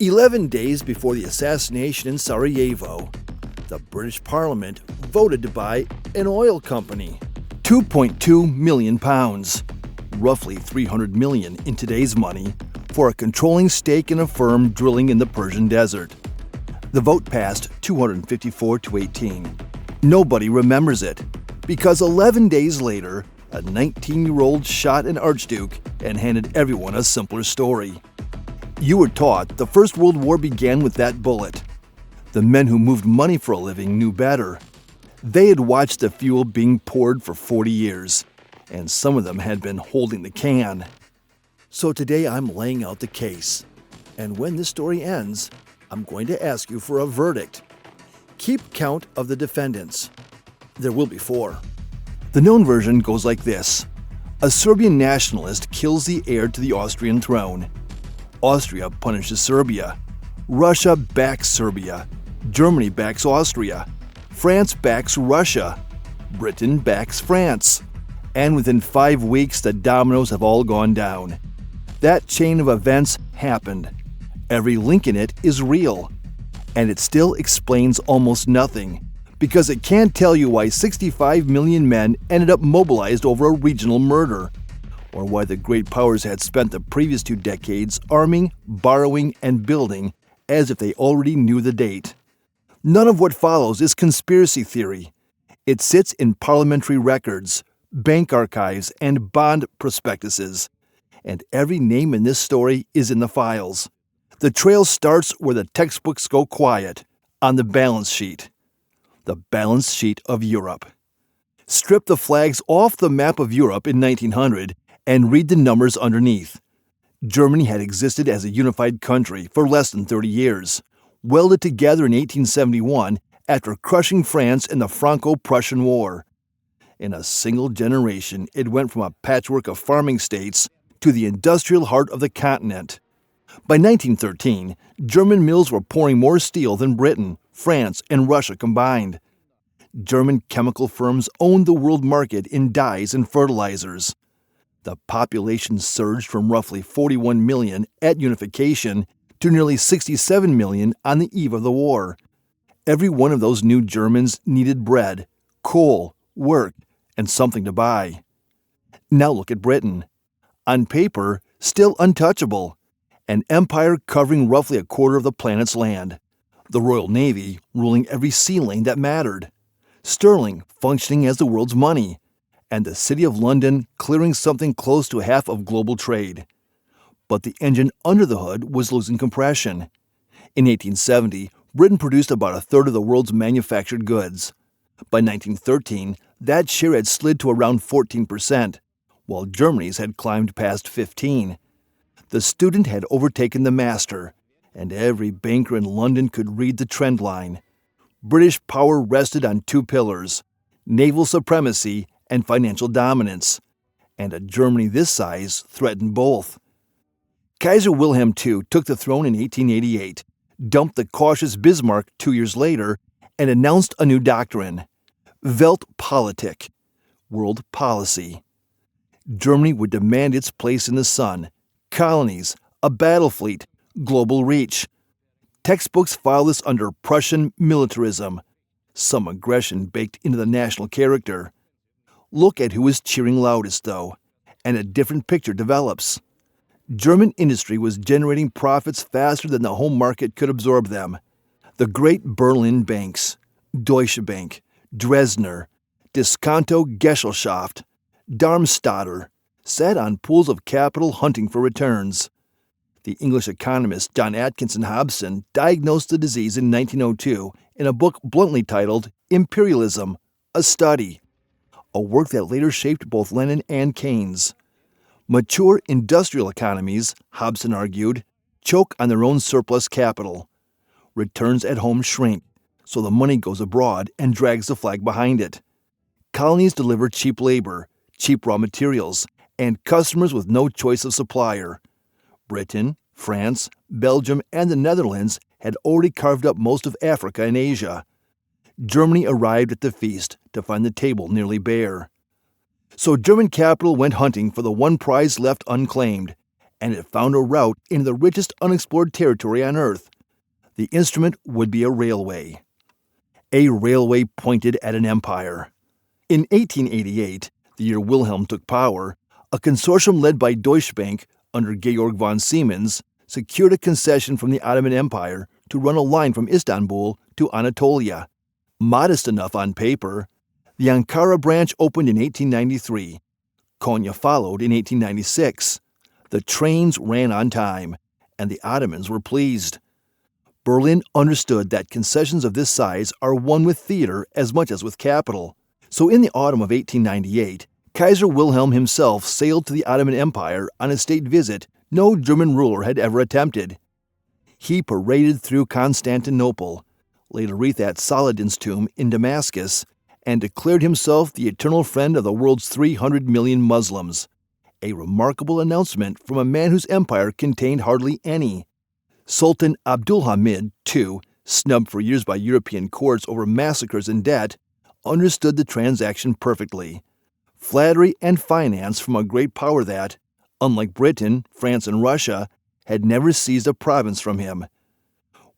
11 days before the assassination in Sarajevo, the British Parliament voted to buy an oil company. £2.2 million, roughly $300 million in today's money, for a controlling stake in a firm drilling in the Persian desert. The vote passed 254 to 18. Nobody remembers it, because 11 days later, a 19-year-old shot an archduke and handed everyone a simpler story. You were taught the First World War began with that bullet. The men who moved money for a living knew better. They had watched the fuel being poured for 40 years, and some of them had been holding the can. So today I'm laying out the case, and when this story ends, I'm going to ask you for a verdict. Keep count of the defendants. There will be 4. The known version goes like this. A Serbian nationalist kills the heir to the Austrian throne. Austria punishes Serbia. Russia backs Serbia. Germany backs Austria. France backs Russia. Britain backs France. And within 5 weeks, the dominoes have all gone down. That chain of events happened. Every link in it is real. And it still explains almost nothing, because it can't tell you why 65 million men ended up mobilized over a regional murder, or why the great powers had spent the previous 2 decades arming, borrowing, and building as if they already knew the date. None of what follows is conspiracy theory. It sits in parliamentary records, bank archives, and bond prospectuses. And every name in this story is in the files. The trail starts where the textbooks go quiet, on the balance sheet. The balance sheet of Europe. Strip the flags off the map of Europe in 1900 and read the numbers underneath. Germany had existed as a unified country for less than 30 years, welded together in 1871 after crushing France in the Franco-Prussian War. In a single generation, it went from a patchwork of farming states to the industrial heart of the continent. By 1913, German mills were pouring more steel than Britain, France, and Russia combined. German chemical firms owned the world market in dyes and fertilizers. The population surged from roughly 41 million at unification to nearly 67 million on the eve of the war. Every one of those new Germans needed bread, coal, work, and something to buy. Now look at Britain. On paper, still untouchable. An empire covering roughly a quarter of the planet's land. The Royal Navy ruling every sea lane that mattered. Sterling functioning as the world's money. And the City of London clearing something close to half of global trade. But the engine under the hood was losing compression. In 1870, Britain produced about a third of the world's manufactured goods. By 1913, that share had slid to around 14%, while Germany's had climbed past 15%. The student had overtaken the master, and every banker in London could read the trend line. British power rested on 2 pillars, naval supremacy and financial dominance, and a Germany this size threatened both. Kaiser Wilhelm II took the throne in 1888, dumped the cautious Bismarck 2 years later, and announced a new doctrine, Weltpolitik, world policy. Germany would demand its place in the sun, colonies, a battle fleet, global reach. Textbooks file this under Prussian militarism, some aggression baked into the national character. Look at who is cheering loudest, though, and a different picture develops. German industry was generating profits faster than the home market could absorb them. The great Berlin banks, Deutsche Bank, Dresdner, Diskonto Gesellschaft, Darmstadter, sat on pools of capital hunting for returns. The English economist John Atkinson Hobson diagnosed the disease in 1902 in a book bluntly titled Imperialism, a Study, a work that later shaped both Lenin and Keynes. Mature industrial economies, Hobson argued, choke on their own surplus capital. Returns at home shrink, so the money goes abroad and drags the flag behind it. Colonies deliver cheap labor, cheap raw materials, and customers with no choice of supplier. Britain, France, Belgium, and the Netherlands had already carved up most of Africa and Asia. Germany arrived at the feast to find the table nearly bare. So German capital went hunting for the one prize left unclaimed, and it found a route into the richest unexplored territory on Earth. The instrument would be a railway. A railway pointed at an empire. In 1888, the year Wilhelm took power, a consortium led by Deutsche Bank under Georg von Siemens secured a concession from the Ottoman Empire to run a line from Istanbul to Anatolia. Modest enough on paper, the Ankara branch opened in 1893. Konya followed in 1896. The trains ran on time, and the Ottomans were pleased. Berlin understood that concessions of this size are won with theater as much as with capital. So in the autumn of 1898, Kaiser Wilhelm himself sailed to the Ottoman Empire on a state visit no German ruler had ever attempted. He paraded through Constantinople, laid a wreath at Saladin's tomb in Damascus, and declared himself the eternal friend of the world's 300 million Muslims. A remarkable announcement from a man whose empire contained hardly any. Sultan Abdulhamid, too, snubbed for years by European courts over massacres and debt, understood the transaction perfectly. Flattery and finance from a great power that, unlike Britain, France, and Russia, had never seized a province from him.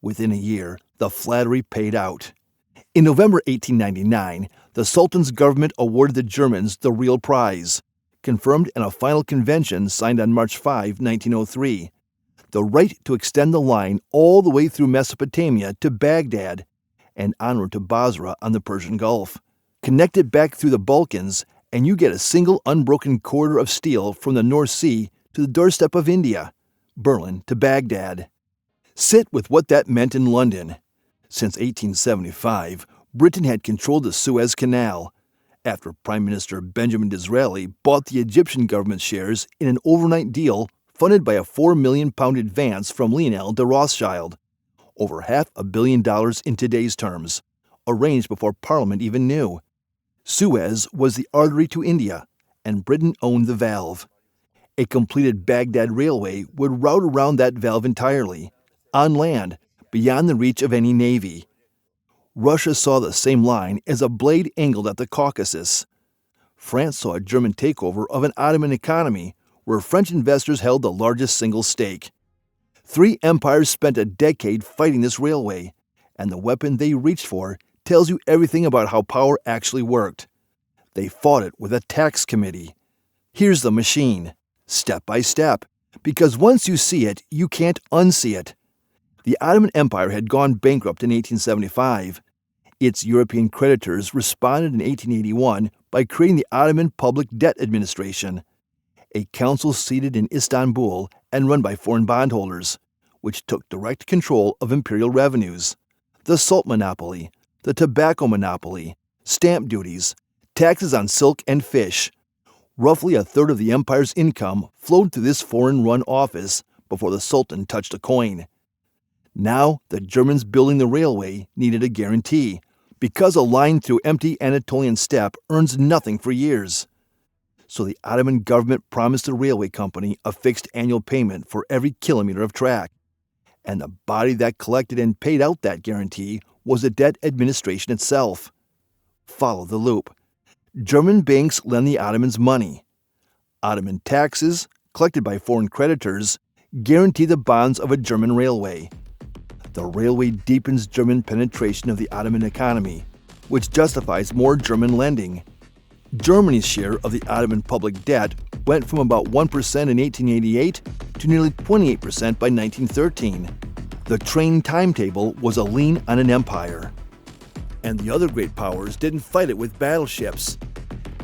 Within a year, the flattery paid out. In November 1899, the Sultan's government awarded the Germans the real prize, confirmed in a final convention signed on March 5, 1903. The right to extend the line all the way through Mesopotamia to Baghdad and onward to Basra on the Persian Gulf. Connect it back through the Balkans, and you get a single unbroken corridor of steel from the North Sea to the doorstep of India, Berlin to Baghdad. Sit with what that meant in London. Since 1875, Britain had controlled the Suez Canal, after Prime Minister Benjamin Disraeli bought the Egyptian government's shares in an overnight deal funded by a £4 million advance from Lionel de Rothschild, over $500 million in today's terms, arranged before Parliament even knew. Suez was the artery to India, and Britain owned the valve. A completed Baghdad railway would route around that valve entirely, on land, beyond the reach of any navy. Russia saw the same line as a blade angled at the Caucasus. France saw a German takeover of an Ottoman economy where French investors held the largest single stake. Three empires spent a decade fighting this railway, and the weapon they reached for tells you everything about how power actually worked. They fought it with a tax committee. Here's the machine, step by step, because once you see it, you can't unsee it. The Ottoman Empire had gone bankrupt in 1875. Its European creditors responded in 1881 by creating the Ottoman Public Debt Administration, a council seated in Istanbul and run by foreign bondholders, which took direct control of imperial revenues, the salt monopoly, the tobacco monopoly, stamp duties, taxes on silk and fish. Roughly a third of the empire's income flowed through this foreign-run office before the Sultan touched a coin. Now, the Germans building the railway needed a guarantee, because a line through empty Anatolian steppe earns nothing for years. So the Ottoman government promised the railway company a fixed annual payment for every kilometer of track. And the body that collected and paid out that guarantee was the debt administration itself. Follow the loop. German banks lend the Ottomans money. Ottoman taxes, collected by foreign creditors, guarantee the bonds of a German railway. The railway deepens German penetration of the Ottoman economy, which justifies more German lending. Germany's share of the Ottoman public debt went from about 1% in 1888 to nearly 28% by 1913. The train timetable was a lien on an empire. And the other great powers didn't fight it with battleships.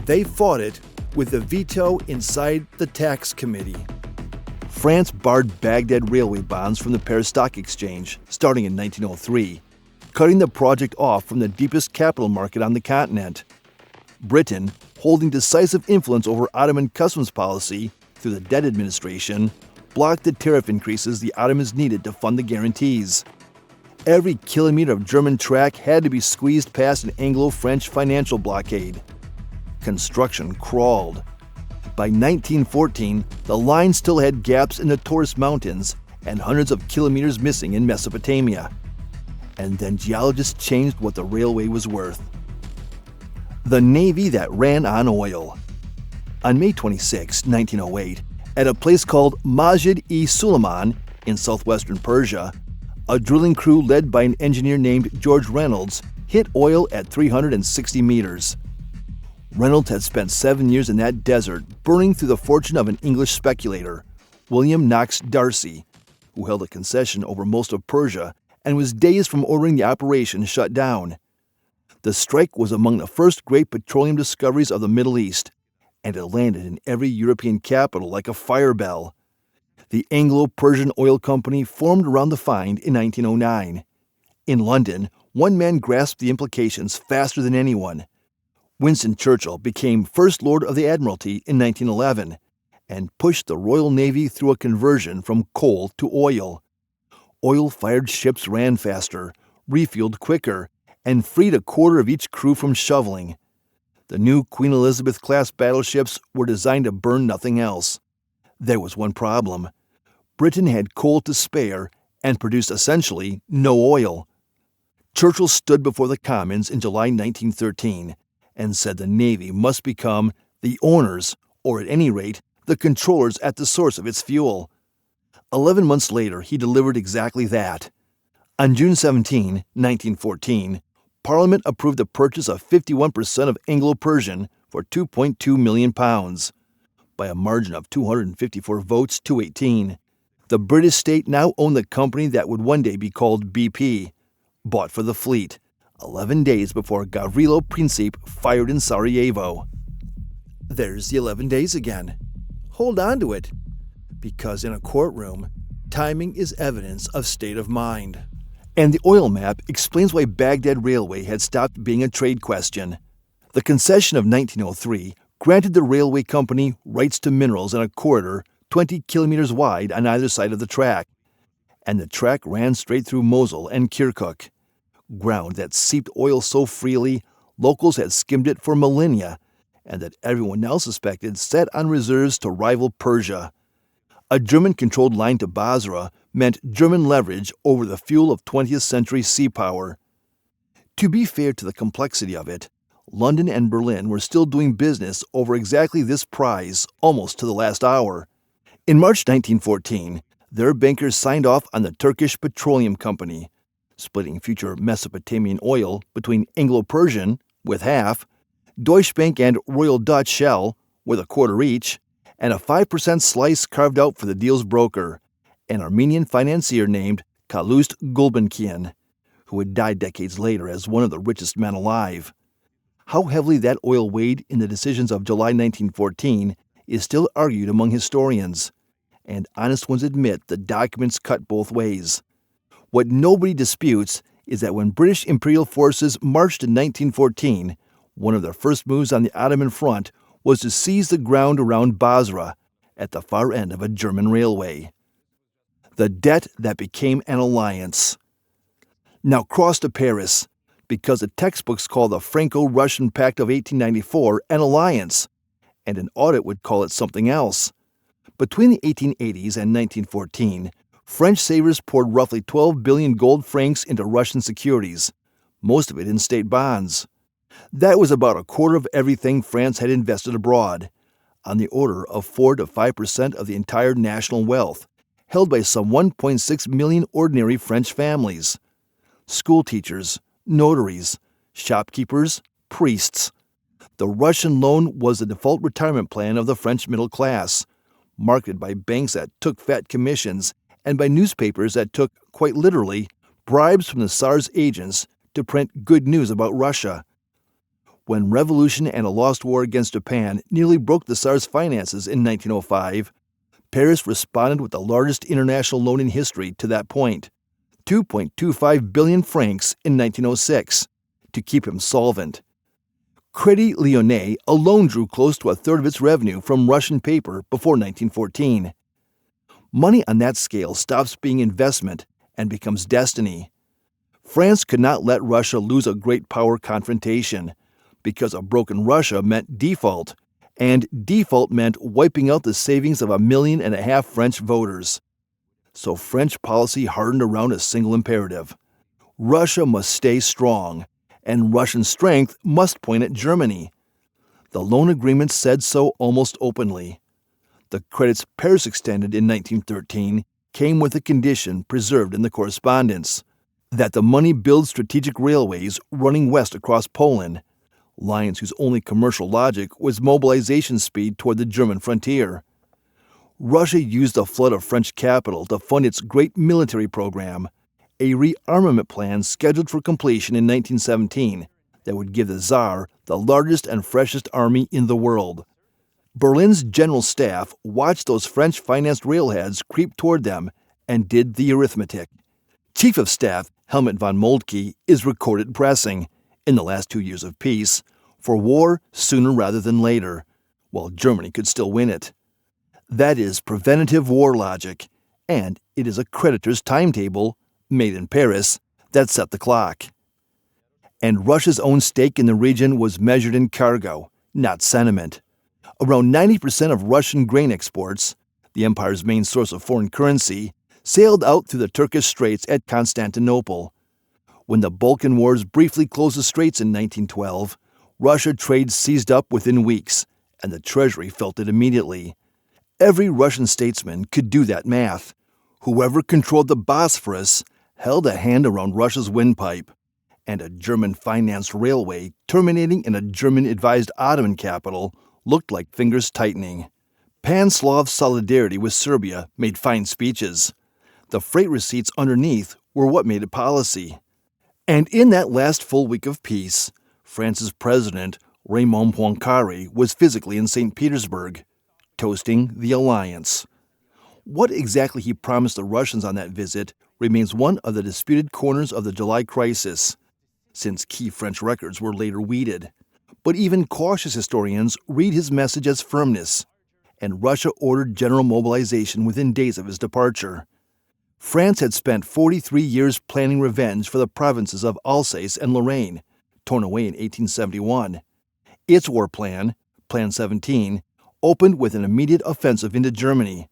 They fought it with the veto inside the tax committee. France barred Baghdad railway bonds from the Paris Stock Exchange starting in 1903, cutting the project off from the deepest capital market on the continent. Britain, holding decisive influence over Ottoman customs policy through the debt administration, blocked the tariff increases the Ottomans needed to fund the guarantees. Every kilometer of German track had to be squeezed past an Anglo-French financial blockade. Construction crawled. By 1914, the line still had gaps in the Taurus Mountains and hundreds of kilometers missing in Mesopotamia. And then geologists changed what the railway was worth. The Navy that ran on oil. On May 26, 1908, At a place called Masjid-e-Suleiman in southwestern Persia, a drilling crew led by an engineer named George Reynolds hit oil at 360 meters. Reynolds had spent 7 years in that desert burning through the fortune of an English speculator, William Knox D'Arcy, who held a concession over most of Persia and was days from ordering the operation shut down. The strike was among the first great petroleum discoveries of the Middle East, and it landed in every European capital like a fire bell. The Anglo-Persian Oil Company formed around the find in 1909. In London, one man grasped the implications faster than anyone. Winston Churchill became First Lord of the Admiralty in 1911 and pushed the Royal Navy through a conversion from coal to oil. Oil-fired ships ran faster, refueled quicker, and freed a quarter of each crew from shoveling. The new Queen Elizabeth-class battleships were designed to burn nothing else. There was one problem. Britain had coal to spare and produced essentially no oil. Churchill stood before the Commons in July 1913 and said the Navy must become the owners, or at any rate, the controllers at the source of its fuel. 11 months later, he delivered exactly that. On June 17, 1914, Parliament approved the purchase of 51% of Anglo-Persian for £2.2 million, by a margin of 254 votes to 18. The British state now owned the company that would one day be called BP, bought for the fleet, 11 days before Gavrilo Princip fired in Sarajevo. There's the 11 days again. Hold on to it, because in a courtroom, timing is evidence of state of mind. And the oil map explains why Baghdad Railway had stopped being a trade question. The concession of 1903 granted the railway company rights to minerals in a corridor 20 kilometers wide on either side of the track, and the track ran straight through Mosul and Kirkuk, ground that seeped oil so freely locals had skimmed it for millennia, and that everyone now suspected sat on reserves to rival Persia. A German-controlled line to Basra meant German leverage over the fuel of 20th century sea power. To be fair to the complexity of it, London and Berlin were still doing business over exactly this prize almost to the last hour. In March 1914, their bankers signed off on the Turkish Petroleum Company, splitting future Mesopotamian oil between Anglo-Persian, with half, Deutsche Bank and Royal Dutch Shell, with a quarter each, and a 5% slice carved out for the deal's broker, an Armenian financier named Calouste Gulbenkian, who had died decades later as one of the richest men alive. How heavily that oil weighed in the decisions of July 1914 is still argued among historians, and honest ones admit the documents cut both ways. What nobody disputes is that when British imperial forces marched in 1914, one of their first moves on the Ottoman front was to seize the ground around Basra, at the far end of a German railway. The debt that became an alliance. Now cross to Paris, because the textbooks call the Franco-Russian Pact of 1894 an alliance, and an audit would call it something else. Between the 1880s and 1914, French savers poured roughly 12 billion gold francs into Russian securities, most of it in state bonds. That was about a quarter of everything France had invested abroad, on the order of 4 to 5% of the entire national wealth, held by some 1.6 million ordinary French families. School teachers, notaries, shopkeepers, priests. The Russian loan was the default retirement plan of the French middle class, marketed by banks that took fat commissions and by newspapers that took, quite literally, bribes from the Tsar's agents to print good news about Russia. When revolution and a lost war against Japan nearly broke the Tsar's finances in 1905, Paris responded with the largest international loan in history to that point, 2.25 billion francs in 1906, to keep him solvent. Crédit Lyonnais alone drew close to a third of its revenue from Russian paper before 1914. Money on that scale stops being investment and becomes destiny. France could not let Russia lose a great power confrontation, because a broken Russia meant default, and default meant wiping out the savings of 1.5 million French voters. So French policy hardened around a single imperative. Russia must stay strong, and Russian strength must point at Germany. The loan agreement said so almost openly. The credits Paris extended in 1913 came with a condition preserved in the correspondence that the money build strategic railways running west across Poland, lines whose only commercial logic was mobilization speed toward the German frontier. Russia used a flood of French capital to fund its great military program, a rearmament plan scheduled for completion in 1917 that would give the Tsar the largest and freshest army in the world. Berlin's general staff watched those French-financed railheads creep toward them and did the arithmetic. Chief of Staff Helmut von Moltke is recorded pressing, in the last 2 years of peace, for war sooner rather than later, while Germany could still win it. That is preventative war logic, and it is a creditor's timetable, made in Paris, that set the clock. And Russia's own stake in the region was measured in cargo, not sentiment. Around 90% of Russian grain exports, the empire's main source of foreign currency, sailed out through the Turkish Straits at Constantinople. When the Balkan Wars briefly closed the straits in 1912, Russia trade seized up within weeks, and the treasury felt it immediately. Every Russian statesman could do that math. Whoever controlled the Bosphorus held a hand around Russia's windpipe, and a German-financed railway terminating in a German-advised Ottoman capital looked like fingers tightening. Pan-Slav solidarity with Serbia made fine speeches. The freight receipts underneath were what made it policy. And in that last full week of peace, France's president, Raymond Poincaré, was physically in St. Petersburg, toasting the alliance. What exactly he promised the Russians on that visit remains one of the disputed corners of the July crisis, since key French records were later weeded. But even cautious historians read his message as firmness, and Russia ordered general mobilization within days of his departure. France had spent 43 years planning revenge for the provinces of Alsace and Lorraine, torn away in 1871. Its war plan, Plan 17, opened with an immediate offensive into Germany.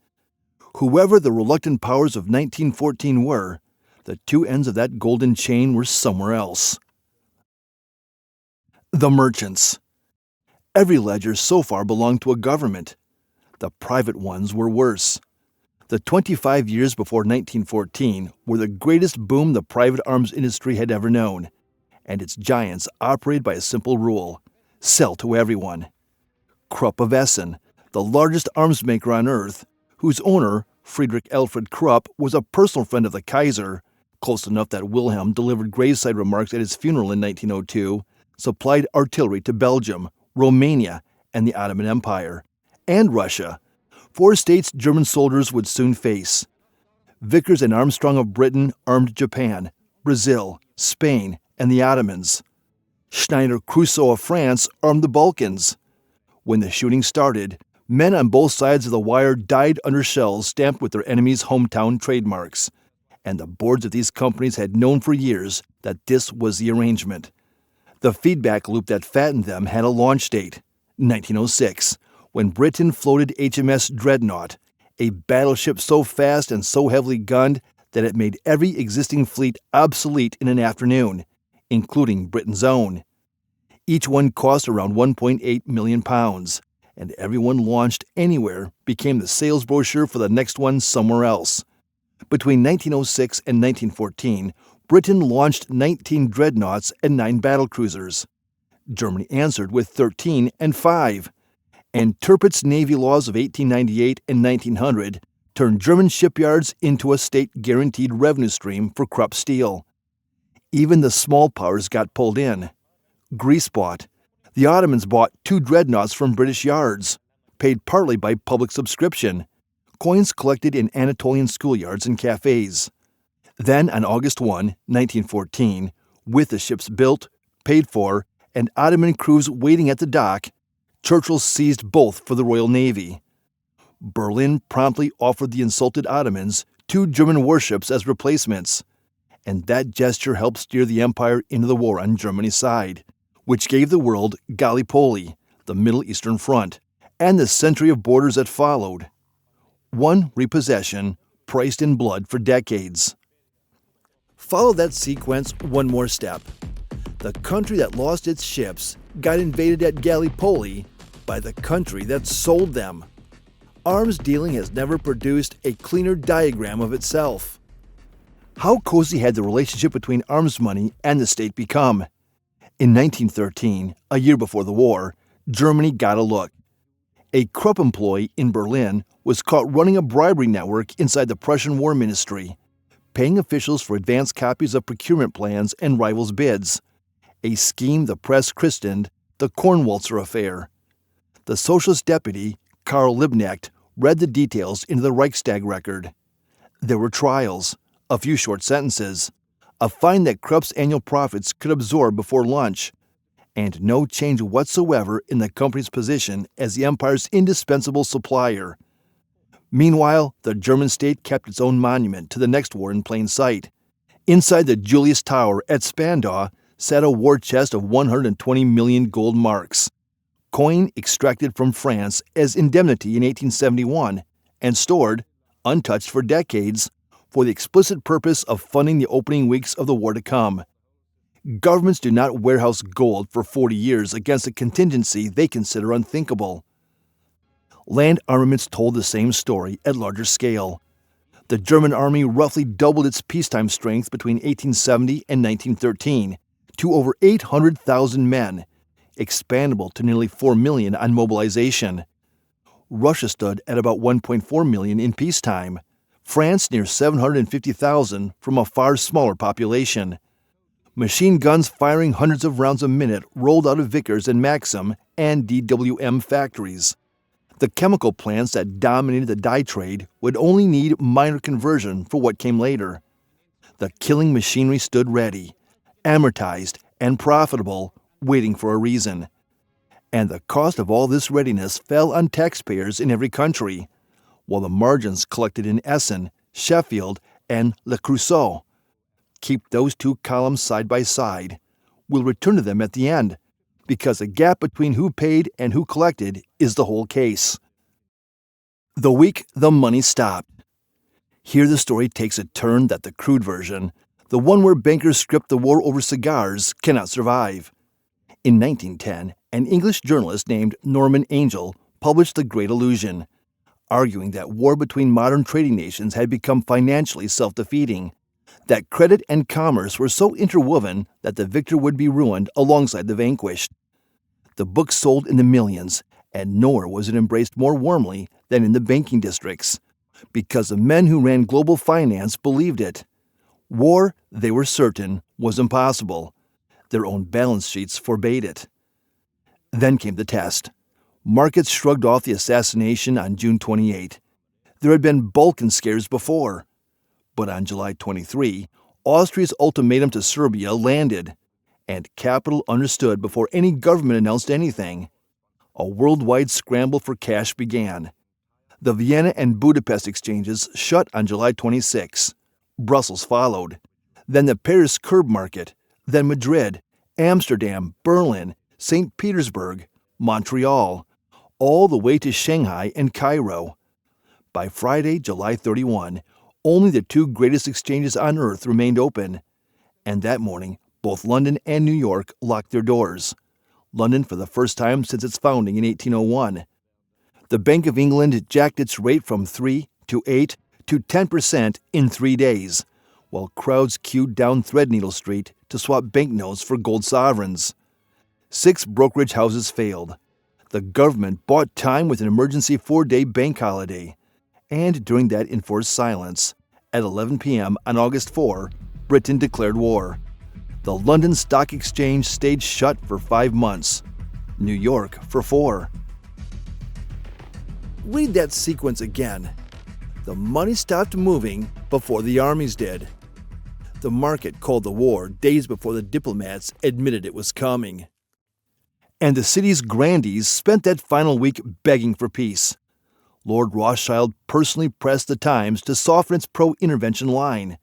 Whoever the reluctant powers of 1914 were, the two ends of that golden chain were somewhere else. The merchants. Every ledger so far belonged to a government. The private ones were worse. The 25 years before 1914 were the greatest boom the private arms industry had ever known, and its giants operated by a simple rule: sell to everyone. Krupp of Essen, the largest arms maker on earth, whose owner, Friedrich Alfred Krupp, was a personal friend of the Kaiser, close enough that Wilhelm delivered graveside remarks at his funeral in 1902, supplied artillery to Belgium, Romania, and the Ottoman Empire, and Russia, 4 states German soldiers would soon face. Vickers and Armstrong of Britain armed Japan, Brazil, Spain, and the Ottomans. Schneider-Crusoe of France armed the Balkans. When the shooting started, men on both sides of the wire died under shells stamped with their enemies' hometown trademarks, and the boards of these companies had known for years that this was the arrangement. The feedback loop that fattened them had a launch date, 1906, when Britain floated HMS Dreadnought, a battleship so fast and so heavily gunned that it made every existing fleet obsolete in an afternoon, including Britain's own. Each one cost around £1.8 million, and everyone launched anywhere became the sales brochure for the next one somewhere else. Between 1906 and 1914, Britain launched 19 dreadnoughts and 9 battlecruisers. Germany answered with 13 and 5. And Tirpitz's Navy laws of 1898 and 1900 turned German shipyards into a state-guaranteed revenue stream for Krupp steel. Even the small powers got pulled in. Greece bought. The Ottomans bought 2 dreadnoughts from British yards, paid partly by public subscription, coins collected in Anatolian schoolyards and cafes. Then, on August 1, 1914, with the ships built, paid for, and Ottoman crews waiting at the dock, Churchill seized both for the Royal Navy. Berlin promptly offered the insulted Ottomans 2 German warships as replacements, and that gesture helped steer the empire into the war on Germany's side, which gave the world Gallipoli, the Middle Eastern Front, and the century of borders that followed. One repossession priced in blood for decades. Follow that sequence one more step. The country that lost its ships got invaded at Gallipoli by the country that sold them. arms dealing has never produced a cleaner diagram of itself. How cozy had the relationship between arms money and the state become? In 1913, a year before the war, Germany got a look. A Krupp employee in Berlin was caught running a bribery network inside the Prussian War Ministry, paying officials for advance copies of procurement plans and rivals' bids, a scheme the press christened the Kornwalzer Affair. The socialist deputy, Karl Liebknecht, read the details into the Reichstag record. There were trials, a few short sentences, a fine that Krupp's annual profits could absorb before lunch, and no change whatsoever in the company's position as the empire's indispensable supplier. Meanwhile, the German state kept its own monument to the next war in plain sight. Inside the Julius Tower at Spandau sat a war chest of 120 million gold marks, coin extracted from France as indemnity in 1871 and stored, untouched for decades, for the explicit purpose of funding the opening weeks of the war to come. Governments do not warehouse gold for 40 years against a contingency they consider unthinkable. Land armaments told the same story at larger scale. The German army roughly doubled its peacetime strength between 1870 and 1913 to over 800,000 men, expandable to nearly 4 million on mobilization. Russia stood at about 1.4 million in peacetime, France near 750,000 from a far smaller population. Machine guns firing hundreds of rounds a minute rolled out of Vickers and Maxim and DWM factories. The chemical plants that dominated the dye trade would only need minor conversion for what came later. The killing machinery stood ready, amortized and profitable, waiting for a reason. And the cost of all this readiness fell on taxpayers in every country, while the margins collected in Essen, Sheffield, and Le Creusot. Keep those two columns side by side. We'll return to them at the end, because the gap between who paid and who collected is the whole case. The week the money stopped. Here the story takes a turn that the crude version, the one where bankers script the war over cigars, cannot survive. In 1910, an English journalist named Norman Angel published The Great Illusion, arguing that war between modern trading nations had become financially self-defeating, that credit and commerce were so interwoven that the victor would be ruined alongside the vanquished. The book sold in the millions, and nowhere was it embraced more warmly than in the banking districts, because the men who ran global finance believed it. War, they were certain, was impossible. Their own balance sheets forbade it. Then came the test. Markets shrugged off the assassination on June 28. There had been Balkan scares before. But on July 23, Austria's ultimatum to Serbia landed, and capital understood before any government announced anything. A worldwide scramble for cash began. The Vienna and Budapest exchanges shut on July 26. Brussels followed. Then the Paris curb market, then Madrid, Amsterdam, Berlin, St. Petersburg, Montreal, all the way to Shanghai and Cairo. By Friday, July 31, only the two greatest exchanges on earth remained open, and that morning both London and New York locked their doors. London for the first time since its founding in 1801. The Bank of England jacked its rate from 3 to 8 to 10% in 3 days, while crowds queued down Threadneedle Street to swap banknotes for gold sovereigns. 6 brokerage houses failed. The government bought time with an emergency 4-day bank holiday, and during that enforced silence, at 11 p.m. on August 4, Britain declared war. The London Stock Exchange stayed shut for 5 months. New York for 4. Read that sequence again. The money stopped moving before the armies did. The market called the war days before the diplomats admitted it was coming. And the city's grandees spent that final week begging for peace. Lord Rothschild personally pressed the Times to soften its pro-intervention line.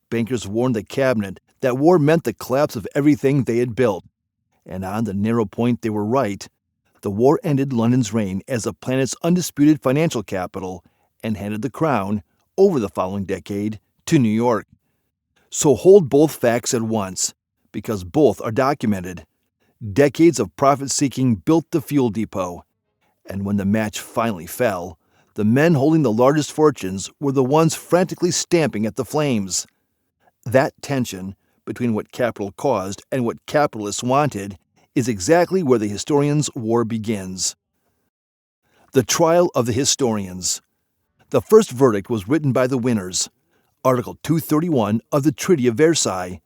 Bankers warned the cabinet that war meant the collapse of everything they had built. And on the narrow point they were right. The war ended London's reign as the planet's undisputed financial capital and handed the crown, over the following decade, to New York. So hold both facts at once, because both are documented. Decades of profit-seeking built the fuel depot, and when the match finally fell, The men holding the largest fortunes were the ones frantically stamping at the flames. That tension between what capital caused and what capitalists wanted is exactly where the historians' war begins. The trial of the historians. The first verdict was written by the winners. Article 231 of the Treaty of Versailles,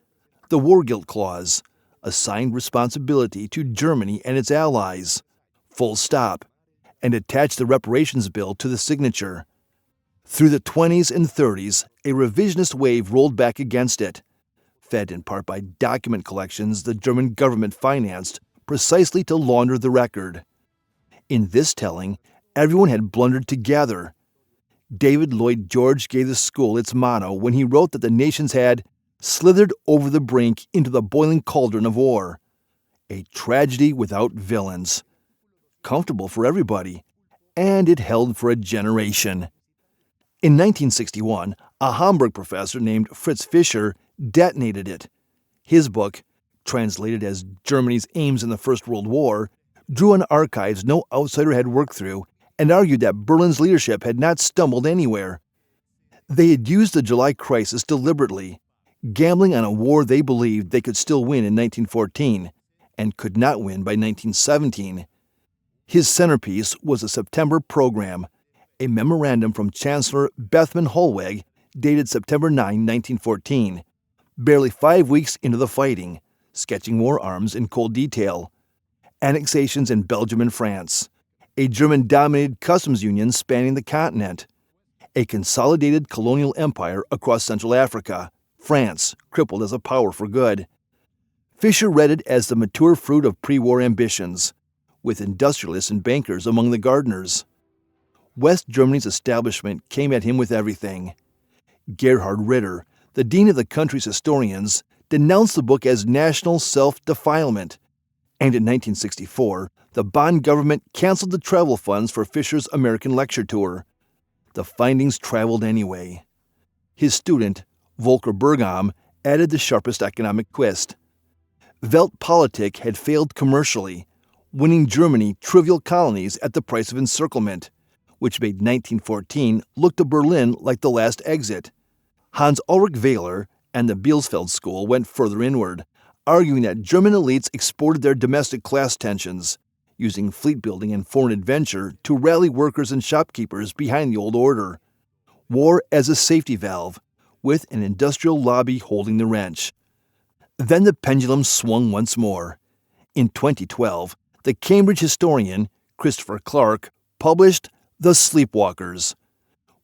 the War Guilt Clause, assigned responsibility to Germany and its allies, full stop, and attached the reparations bill to the signature. Through the 20s and 30s, a revisionist wave rolled back against it, fed in part by document collections the German government financed precisely to launder the record. In this telling, everyone had blundered together. David Lloyd George gave the school its motto when he wrote that the nations had slithered over the brink into the boiling cauldron of war. A tragedy without villains. Comfortable for everybody, and it held for a generation. In 1961, a Hamburg professor named Fritz Fischer detonated it. His book, translated as Germany's Aims in the First World War, drew on archives no outsider had worked through and argued that Berlin's leadership had not stumbled anywhere. They had used the July crisis deliberately, gambling on a war they believed they could still win in 1914 and could not win by 1917. His centerpiece was a September program, a memorandum from Chancellor Bethmann Hollweg dated September 9, 1914, barely 5 weeks into the fighting, sketching war arms in cold detail, annexations in Belgium and France, a German-dominated customs union spanning the continent, a consolidated colonial empire across Central Africa, France, crippled as a power for good. Fischer read it as the mature fruit of pre-war ambitions, with industrialists and bankers among the gardeners. West Germany's establishment came at him with everything. Gerhard Ritter, the dean of the country's historians, denounced the book as national self-defilement, and in 1964, the Bonn government canceled the travel funds for Fischer's American lecture tour. The findings traveled anyway. His student, Volker Bergam, added the sharpest economic twist. Weltpolitik had failed commercially, winning Germany trivial colonies at the price of encirclement, which made 1914 look to Berlin like the last exit. Hans Ulrich Wehler and the Bielefeld School went further inward, arguing that German elites exported their domestic class tensions, using fleet building and foreign adventure to rally workers and shopkeepers behind the old order. War as a safety valve, with an industrial lobby holding the wrench. Then the pendulum swung once more. In 2012, the Cambridge historian Christopher Clark published The Sleepwalkers,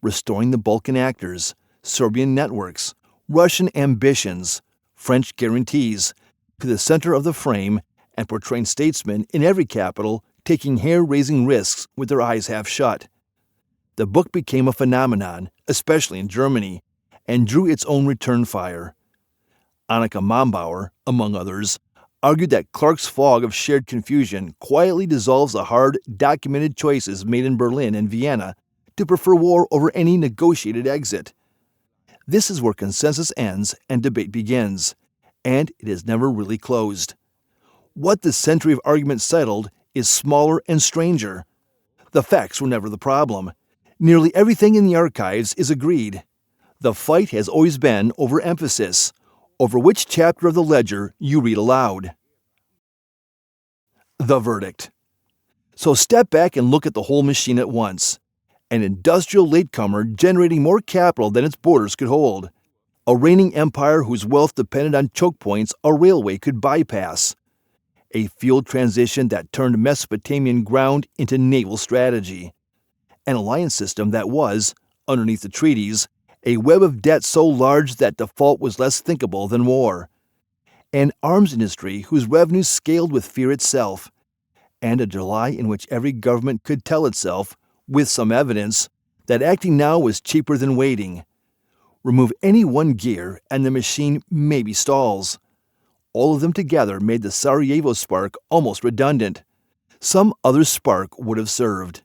restoring the Balkan actors, Serbian networks, Russian ambitions, French guarantees, to the center of the frame and portraying statesmen in every capital taking hair-raising risks with their eyes half shut. The book became a phenomenon, especially in Germany, and drew its own return fire. Annika Mombauer, among others, argued that Clark's fog of shared confusion quietly dissolves the hard, documented choices made in Berlin and Vienna to prefer war over any negotiated exit. This is where consensus ends and debate begins, and it is never really closed. What the century of argument settled is smaller and stranger. The facts were never the problem. Nearly everything in the archives is agreed. The fight has always been over emphasis, over which chapter of the ledger you read aloud. The verdict. So step back and look at the whole machine at once. An industrial latecomer generating more capital than its borders could hold. A reigning empire whose wealth depended on choke points a railway could bypass. A field transition that turned Mesopotamian ground into naval strategy. An alliance system that was, underneath the treaties, a web of debt so large that default was less thinkable than war. An arms industry whose revenues scaled with fear itself. And a July in which every government could tell itself, with some evidence, that acting now was cheaper than waiting. Remove any one gear and the machine maybe stalls. All of them together made the Sarajevo spark almost redundant. Some other spark would have served.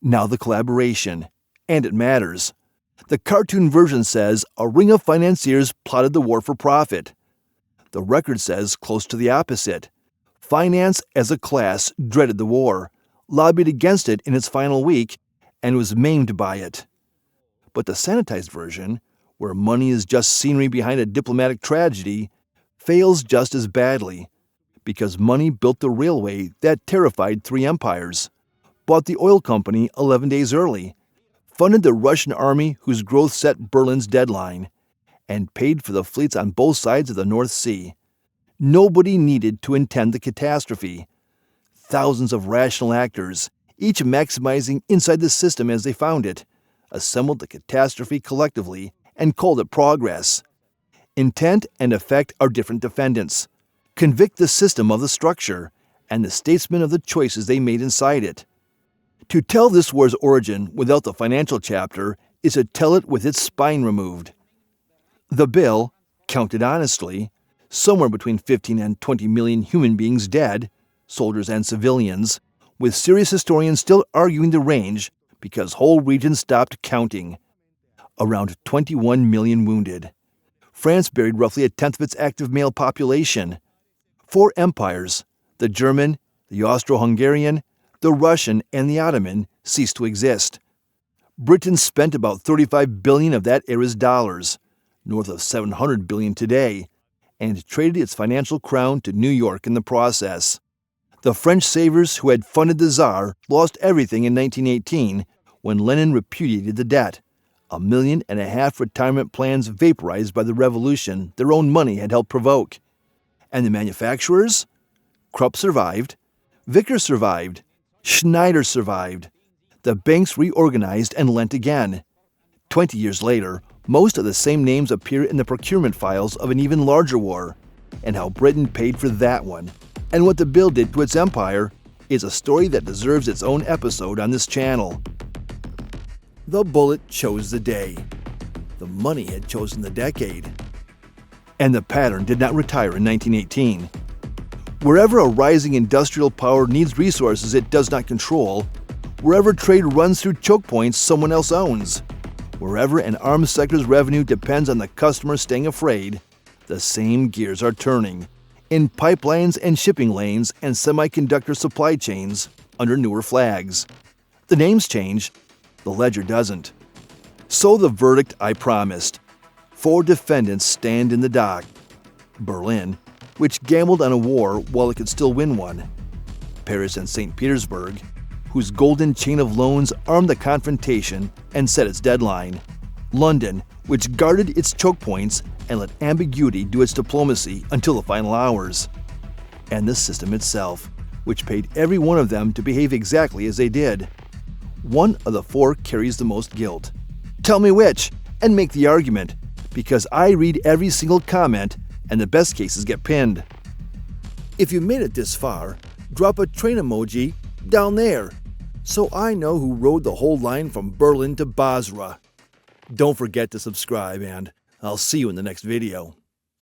Now the collaboration. And it matters. The cartoon version says a ring of financiers plotted the war for profit. The record says close to the opposite. Finance as a class dreaded the war, lobbied against it in its final week, and was maimed by it. But the sanitized version, where money is just scenery behind a diplomatic tragedy, fails just as badly, because money built the railway that terrified three empires, bought the oil company 11 days early, funded the Russian army whose growth set Berlin's deadline, and paid for the fleets on both sides of the North Sea. Nobody needed to intend the catastrophe. Thousands of rational actors, each maximizing inside the system as they found it, assembled the catastrophe collectively and called it progress. Intent and effect are different defendants. Convict the system of the structure and the statesmen of the choices they made inside it. To tell this war's origin without the financial chapter is to tell it with its spine removed. The bill, counted honestly, somewhere between 15 and 20 million human beings dead, soldiers and civilians, with serious historians still arguing the range because whole regions stopped counting. Around 21 million wounded. France buried roughly a tenth of its active male population. 4 empires, the German, the Austro-Hungarian, the Russian, and the Ottoman, ceased to exist. Britain spent about 35 billion of that era's dollars, north of 700 billion today, and traded its financial crown to New York in the process. The French savers who had funded the Tsar lost everything in 1918 when Lenin repudiated the debt. 1.5 million retirement plans vaporized by the revolution their own money had helped provoke. And the manufacturers? Krupp survived. Vickers survived. Schneider survived. The banks reorganized and lent again. 20 years later, most of the same names appear in the procurement files of an even larger war, and how Britain paid for that one, and what the bill did to its empire, is a story that deserves its own episode on this channel. The bullet chose the day. The money had chosen the decade. And the pattern did not retire in 1918. Wherever a rising industrial power needs resources it does not control, wherever trade runs through choke points someone else owns, wherever an arms sector's revenue depends on the customer staying afraid, the same gears are turning, in pipelines and shipping lanes and semiconductor supply chains under newer flags. The names change, the ledger doesn't. So the verdict I promised. 4 defendants stand in the dock. Berlin, which gambled on a war while it could still win one. Paris and St. Petersburg, whose golden chain of loans armed the confrontation and set its deadline. London, which guarded its choke points and let ambiguity do its diplomacy until the final hours. And the system itself, which paid every one of them to behave exactly as they did. One of the 4 carries the most guilt. Tell me which, and make the argument, because I read every single comment and the best cases get pinned. If you made it this far, drop a train emoji down there, so I know who rode the whole line from Berlin to Basra. Don't forget to subscribe, and I'll see you in the next video.